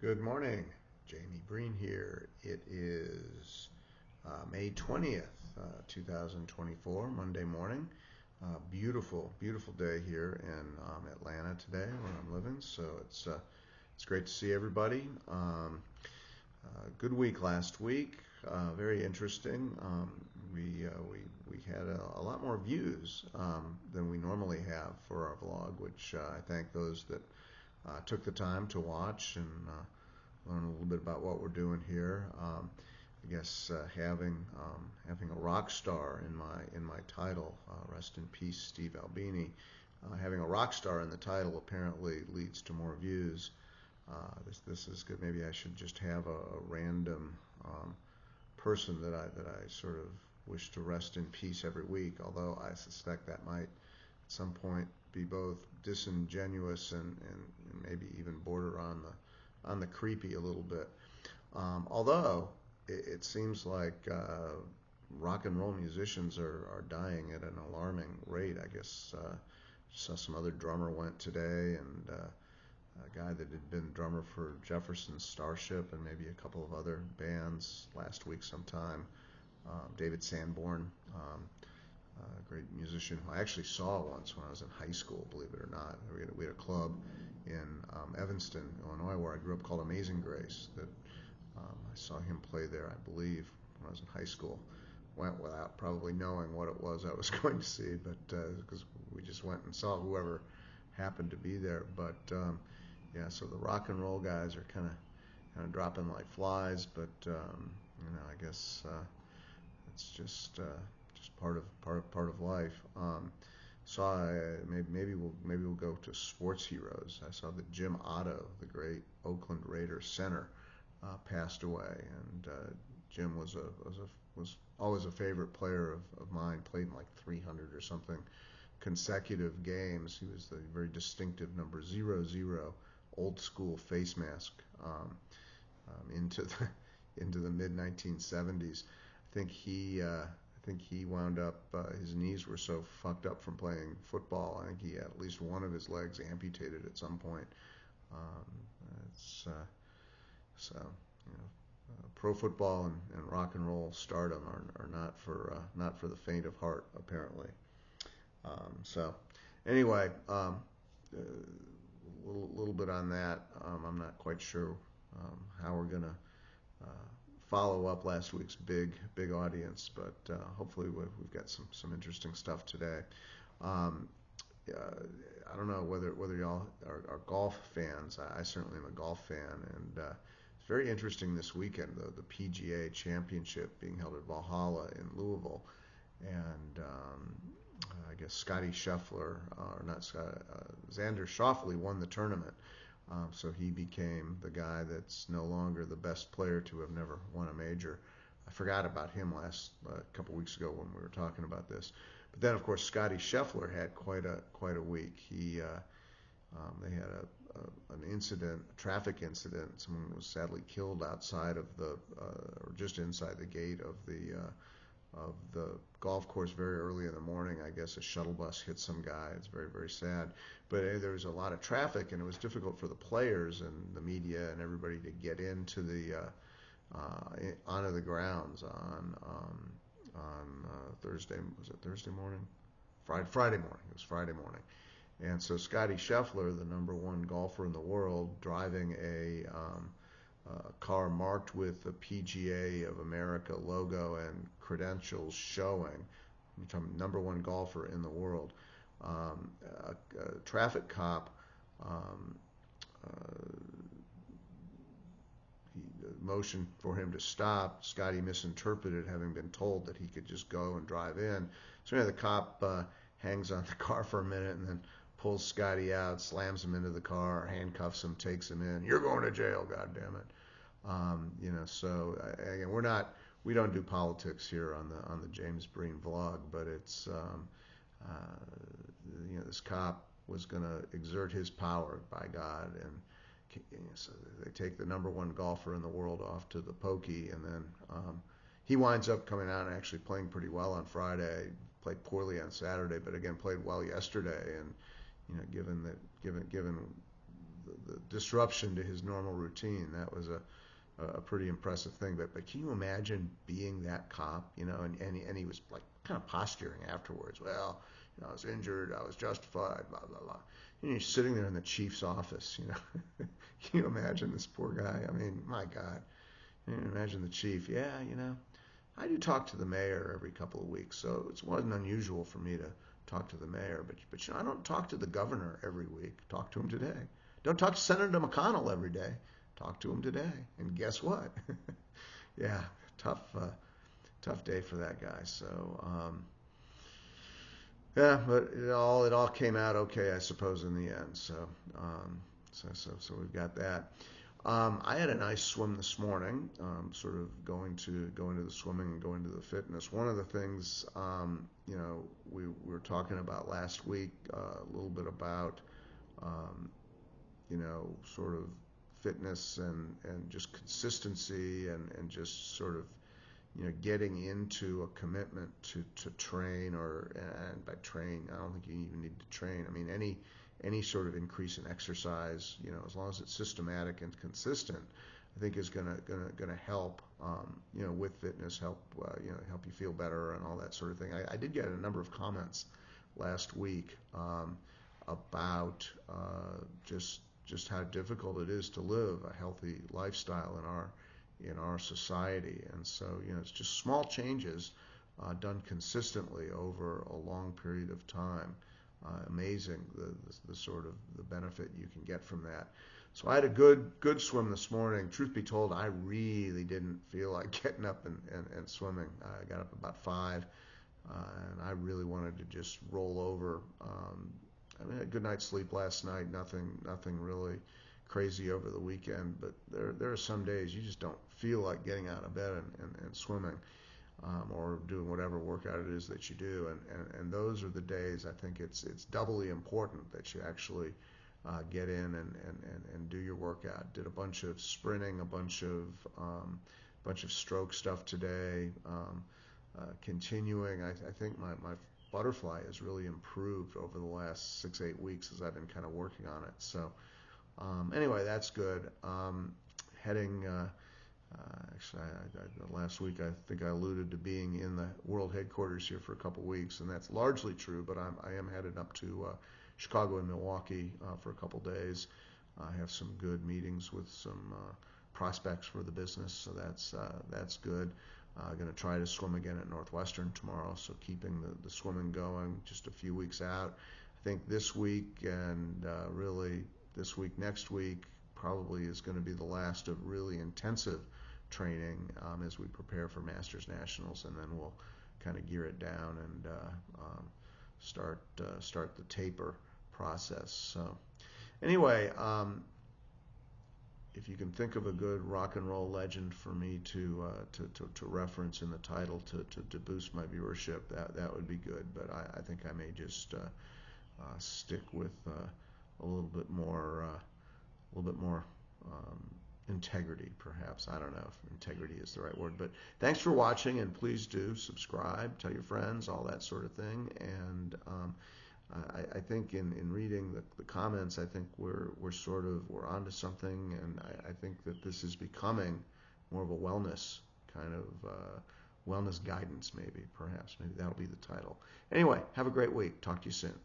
Good morning. Jamie Breen here. It is May 20th, 2024, Monday morning. Beautiful, beautiful day here in Atlanta today where I'm living. So it's great to see everybody. Good week last week. Very interesting. We had a lot more views than we normally have for our vlog, which I thank those that took the time to watch and learn a little bit about what we're doing here. I guess having a rock star in my title, rest in peace, Steve Albini. Having a rock star in the title apparently leads to more views. This is good. Maybe I should just have a random person that I sort of wish to rest in peace every week. Although I suspect that might at some point be both disingenuous and maybe even border on the creepy a little bit. Although it seems like rock and roll musicians are dying at an alarming rate. I guess saw some other drummer went today, and a guy that had been drummer for Jefferson Starship and maybe a couple of other bands last week sometime. David Sanborn, a great musician who I actually saw once when I was in high school, believe it or not. We had a club in Evanston, Illinois, where I grew up called Amazing Grace. That I saw him play there, I believe, when I was in high school. Went without probably knowing what it was I was going to see, but because we just went and saw whoever happened to be there. But yeah, so the rock and roll guys are kind of dropping like flies. But I guess it's just part of life. Maybe we'll go to sports heroes. I saw that Jim Otto, the great Oakland Raiders center, passed away, and Jim was always a favorite player of mine. Played in like 300 or something consecutive games. He was the very distinctive number 00, old school face mask, into the mid 1970s. I think he wound up, his knees were so fucked up from playing football. I think he had at least one of his legs amputated at some point. So, pro football and rock and roll stardom are not for the faint of heart, apparently. So, anyway, little bit on that. I'm not quite sure how we're gonna follow up last week's big audience, but hopefully we've got some interesting stuff today. I don't know whether y'all are golf fans. I certainly am a golf fan, and it's very interesting this weekend, the PGA Championship being held at Valhalla in Louisville, and I guess Scotty Scheffler, or not Scott, Xander Schauffele won the tournament. So he became the guy that's no longer the best player to have never won a major. I forgot about him a couple weeks ago when we were talking about this. But then, of course, Scotty Scheffler had quite a week. They had a traffic incident. Someone was sadly killed outside of or just inside the gate of the golf course very early in the morning. I guess a shuttle bus hit some guy. It's very, very sad. But there was a lot of traffic, and it was difficult for the players and the media and everybody to get into onto the grounds on Thursday. Was it Thursday morning? Friday morning. It was Friday morning. And so Scotty Scheffler, the number one golfer in the world, driving a car marked with the PGA of America logo and credentials showing, number one golfer in the world. A traffic cop motioned for him to stop. Scotty misinterpreted, having been told that he could just go and drive in. So the cop hangs on the car for a minute and then pulls Scotty out, slams him into the car, handcuffs him, takes him in. You're going to jail, goddammit. So again, we don't do politics here on the James Breen vlog, but it's this cop was going to exert his power, by God, and so they take the number one golfer in the world off to the pokey, and then he winds up coming out and actually playing pretty well on Friday. Played poorly on Saturday, but again played well yesterday. And given the disruption to his normal routine. That was a pretty impressive thing. But can you imagine being that cop, and he was like kind of posturing afterwards. Well, I was injured, I was justified, blah, blah, blah. And you're sitting there in the chief's office, Can you imagine this poor guy? I mean, my God. Can you imagine the chief? Yeah, I do talk to the mayor every couple of weeks, so it wasn't unusual for me to talk to the mayor. But I don't talk to the governor every week. Talk to him today. Don't talk to Senator McConnell every day. Talk to him today. And guess what? Yeah, tough day for that guy. So, yeah, but it all came out okay, I suppose, in the end. So we've got that. I had a nice swim this morning, sort of going to the swimming and going to the fitness. One of the things, we were talking about last week, a little bit about, sort of fitness and just consistency and just sort of, getting into a commitment to train, and by train, I don't think you even need to train. I mean, any sort of increase in exercise, as long as it's systematic and consistent, I think is gonna help, with fitness, help you feel better and all that sort of thing. I did get a number of comments last week about just how difficult it is to live a healthy lifestyle in our society, and so it's just small changes done consistently over a long period of time. Amazing the sort of the benefit you can get from that. So I had a good swim this morning. Truth be told, I really didn't feel like getting up and swimming. I got up about 5, and I really wanted to just roll over. I mean, I had a good night's sleep last night. Nothing really crazy over the weekend. But there are some days you just don't feel like getting out of bed and swimming. Or doing whatever workout it is that you do, and those are the days I think it's doubly important that you actually get in and do your workout. Did a bunch of sprinting, a bunch of stroke stuff today. Continuing, I think my butterfly has really improved over the last 6-8 weeks as I've been kind of working on it. So anyway, that's good. Heading. Actually, last week I think I alluded to being in the world headquarters here for a couple weeks, and that's largely true, but I am headed up to Chicago and Milwaukee for a couple days. I have some good meetings with some prospects for the business, so that's good. Going to try to swim again at Northwestern tomorrow, so keeping the swimming going just a few weeks out. I think this week and really this week, next week, probably is going to be the last of really intensive training as we prepare for Masters Nationals, and then we'll kind of gear it down and start the taper process. So anyway, if you can think of a good rock and roll legend for me to reference in the title to boost my viewership, that would be good. But I think I may just stick with a little bit more integrity, perhaps. I don't know if integrity is the right word, but thanks for watching, and please do subscribe, tell your friends, all that sort of thing. And I think in reading the comments, I think we're onto something, and I think that this is becoming more of a wellness kind of wellness guidance, maybe that'll be the title. Anyway, have a great week. Talk to you soon.